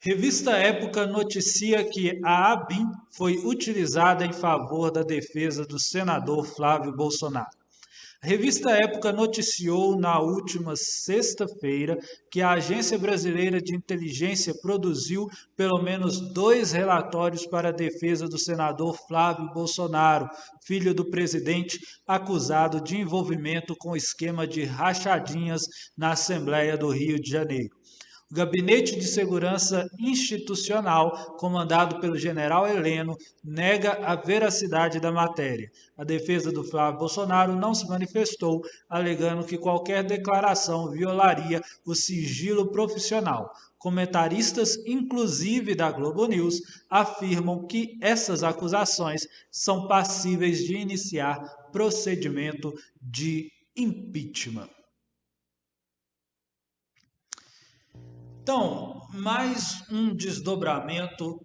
Revista Época noticia que a ABIN foi utilizada em favor da defesa do senador Flávio Bolsonaro. A revista Época noticiou na última sexta-feira que a Agência Brasileira de Inteligência produziu pelo menos 2 relatórios para a defesa do senador Flávio Bolsonaro, filho do presidente, acusado de envolvimento com esquema de rachadinhas na Assembleia do Rio de Janeiro. O Gabinete de Segurança Institucional, comandado pelo general Heleno, nega a veracidade da matéria. A defesa do Flávio Bolsonaro não se manifestou, alegando que qualquer declaração violaria o sigilo profissional. Comentaristas, inclusive da Globo News, afirmam que essas acusações são passíveis de iniciar procedimento de impeachment. Então, mais um desdobramento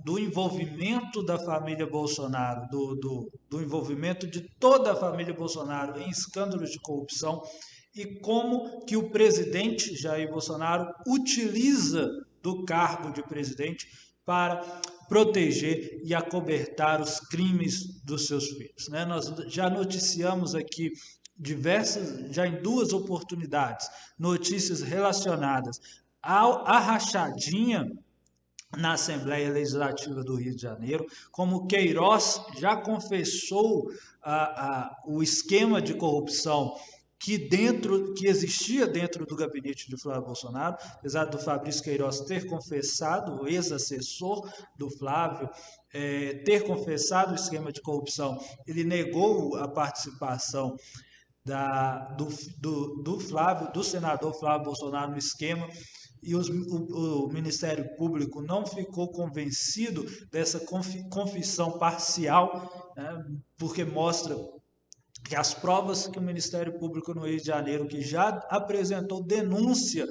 do envolvimento da família Bolsonaro, do envolvimento de toda a família Bolsonaro em escândalos de corrupção e como que o presidente Jair Bolsonaro utiliza do cargo de presidente para proteger e acobertar os crimes dos seus filhos. Nós já noticiamos aqui já em 2 oportunidades, notícias relacionadas à rachadinha na Assembleia Legislativa do Rio de Janeiro, como Queiroz já confessou o esquema de corrupção que existia dentro do gabinete de Flávio Bolsonaro, apesar do Fabrício Queiroz ter confessado, o ex-assessor do Flávio, ter confessado o esquema de corrupção, ele negou a participação do senador Flávio Bolsonaro no esquema, e o Ministério Público não ficou convencido dessa confissão parcial, porque mostra que as provas que o Ministério Público no Rio de Janeiro, que já apresentou denúncia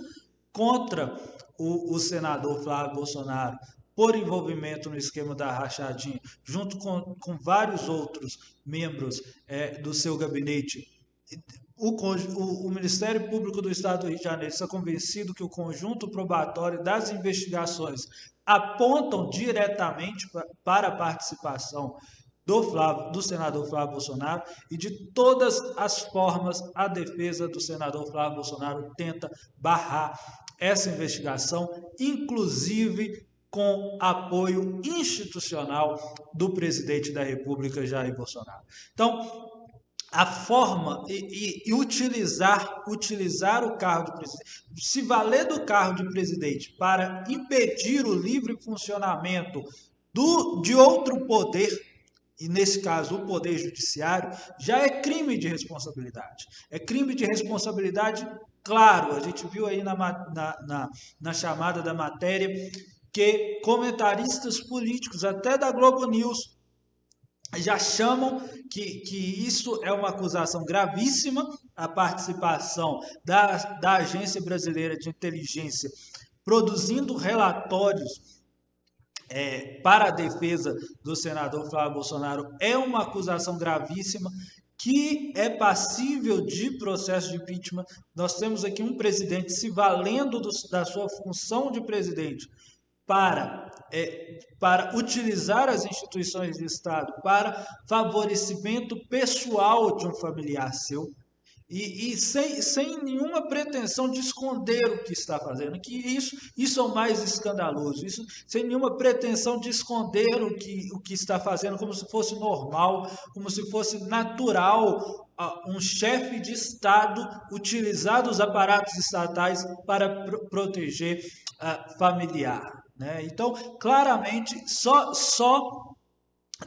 contra o senador Flávio Bolsonaro por envolvimento no esquema da rachadinha, junto com vários outros membros do seu gabinete, o Ministério Público do Estado do Rio de Janeiro está convencido que o conjunto probatório das investigações apontam diretamente para a participação do senador Flávio Bolsonaro, e de todas as formas a defesa do senador Flávio Bolsonaro tenta barrar essa investigação, inclusive com apoio institucional do presidente da República, Jair Bolsonaro. Então, a forma e utilizar o cargo de presidente, se valer do cargo de presidente para impedir o livre funcionamento de outro poder, e nesse caso o poder judiciário, já é crime de responsabilidade. É crime de responsabilidade, claro, a gente viu aí na chamada da matéria que comentaristas políticos, até da Globo News, já chamam que isso é uma acusação gravíssima, a participação da Agência Brasileira de Inteligência produzindo relatórios para a defesa do senador Flávio Bolsonaro é uma acusação gravíssima, que é passível de processo de impeachment. Nós temos aqui um presidente se valendo da sua função de presidente para utilizar as instituições de Estado para favorecimento pessoal de um familiar seu, e sem nenhuma pretensão de esconder o que está fazendo, que isso é o mais escandaloso, isso sem nenhuma pretensão de esconder o que está fazendo, como se fosse normal, como se fosse natural um chefe de Estado utilizar os aparatos estatais para proteger familiar. Então, claramente, só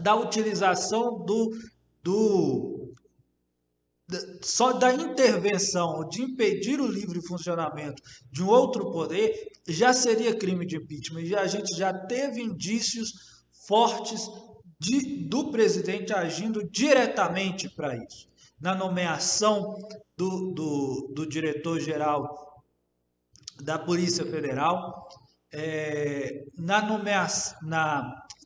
da utilização só da intervenção, de impedir o livre funcionamento de um outro poder, já seria crime de impeachment. E a gente já teve indícios fortes do presidente agindo diretamente para isso. Na nomeação do diretor-geral da Polícia Federal,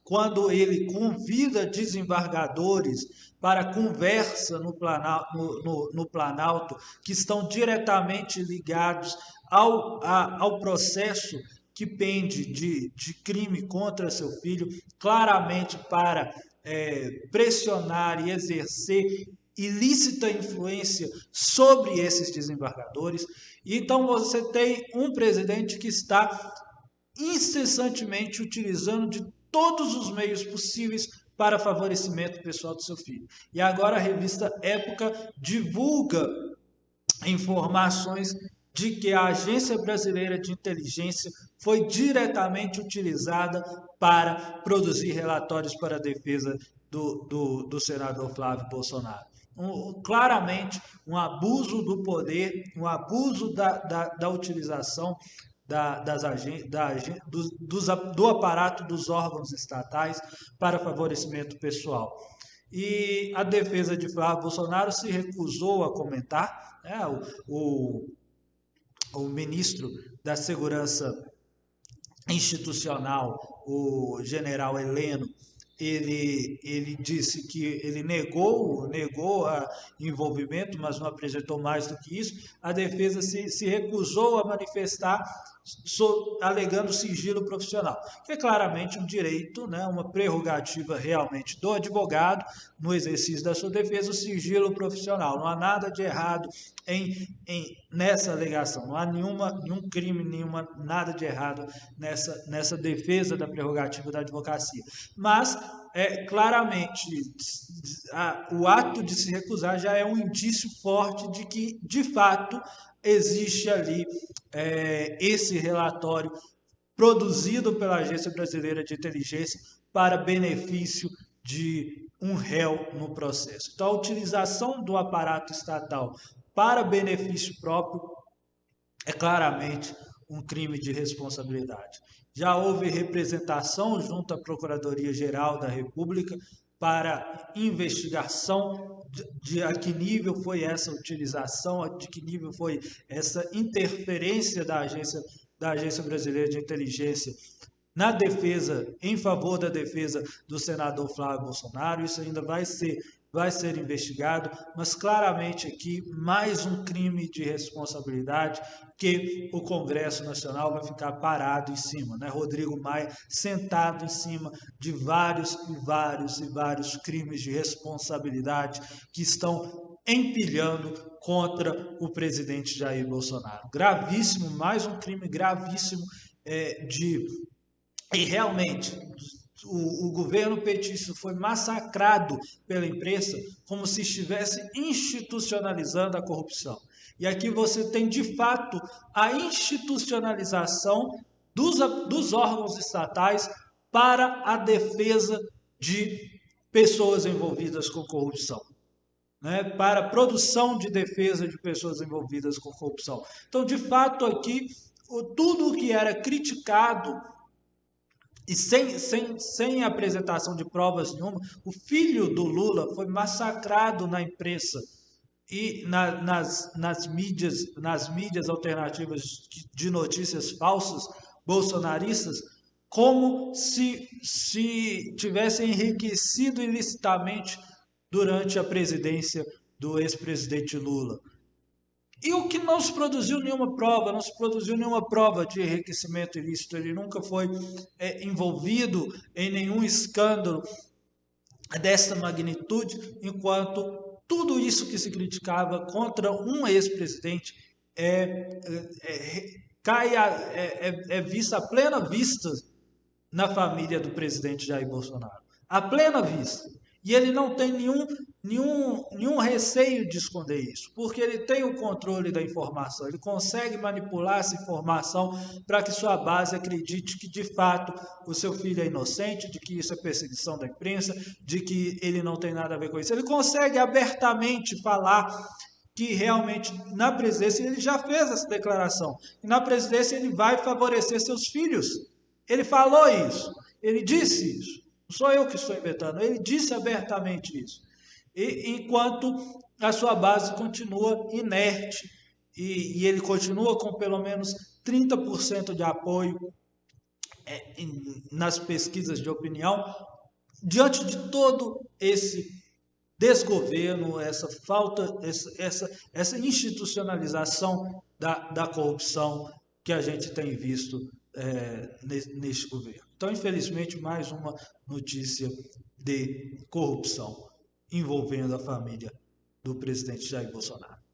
quando ele convida desembargadores para conversa no Planalto, que estão diretamente ligados ao processo que pende de crime contra seu filho, claramente para pressionar e exercer ilícita influência sobre esses desembargadores. Então você tem um presidente que está incessantemente utilizando de todos os meios possíveis para favorecimento pessoal do seu filho. E agora a revista Época divulga informações de que a Agência Brasileira de Inteligência foi diretamente utilizada para produzir relatórios para a defesa do senador Flávio Bolsonaro. Claramente, um abuso do poder, um abuso da utilização do aparato dos órgãos estatais para favorecimento pessoal. E a defesa de Flávio Bolsonaro se recusou a comentar, né? O ministro da Segurança Institucional, o general Heleno, ele disse que ele negou a envolvimento, mas não apresentou mais do que isso. A defesa se recusou a manifestar, alegando sigilo profissional, que é claramente um direito, né, uma prerrogativa realmente do advogado no exercício da sua defesa, o sigilo profissional. Não há nada de errado nessa alegação, não há nenhum crime, nada de errado nessa defesa da prerrogativa da advocacia. Mas, claramente, o ato de se recusar já é um indício forte de que, de fato, existe ali esse relatório produzido pela Agência Brasileira de Inteligência para benefício de um réu no processo. Então, a utilização do aparato estatal para benefício próprio é claramente um crime de responsabilidade. Já houve representação junto à Procuradoria-Geral da República para investigação de a que nível foi essa utilização, de que nível foi essa interferência da Agência Brasileira de Inteligência na defesa, em favor da defesa do senador Flávio Bolsonaro. Isso ainda vai ser investigado, mas claramente aqui mais um crime de responsabilidade que o Congresso Nacional vai ficar parado em cima, né? Rodrigo Maia sentado em cima de vários crimes de responsabilidade que estão empilhando contra o presidente Jair Bolsonaro. Gravíssimo, mais um crime gravíssimo e realmente o governo petista foi massacrado pela imprensa como se estivesse institucionalizando a corrupção. E aqui você tem, de fato, a institucionalização dos órgãos estatais para a defesa de pessoas envolvidas com corrupção, né? Para a produção de defesa de pessoas envolvidas com corrupção. Então, de fato, aqui, tudo o que era criticado e sem apresentação de provas nenhuma, o filho do Lula foi massacrado na imprensa e nas mídias alternativas de notícias falsas bolsonaristas, como se tivesse enriquecido ilicitamente durante a presidência do ex-presidente Lula. E o que não se produziu nenhuma prova de enriquecimento ilícito. Ele nunca foi envolvido em nenhum escândalo dessa magnitude, enquanto tudo isso que se criticava contra um ex-presidente é visto à plena vista na família do presidente Jair Bolsonaro. À plena vista. E ele não tem nenhum receio de esconder isso, porque ele tem o controle da informação, ele consegue manipular essa informação para que sua base acredite que, de fato, o seu filho é inocente, de que isso é perseguição da imprensa, de que ele não tem nada a ver com isso. Ele consegue abertamente falar que realmente na presidência ele já fez essa declaração, e na presidência ele vai favorecer seus filhos. Ele falou isso, ele disse isso. Não sou eu que estou inventando, ele disse abertamente isso. Enquanto a sua base continua inerte e ele continua com pelo menos 30% de apoio nas pesquisas de opinião, diante de todo esse desgoverno, essa falta, essa institucionalização da corrupção que a gente tem visto neste governo. Então, infelizmente, mais uma notícia de corrupção envolvendo a família do presidente Jair Bolsonaro.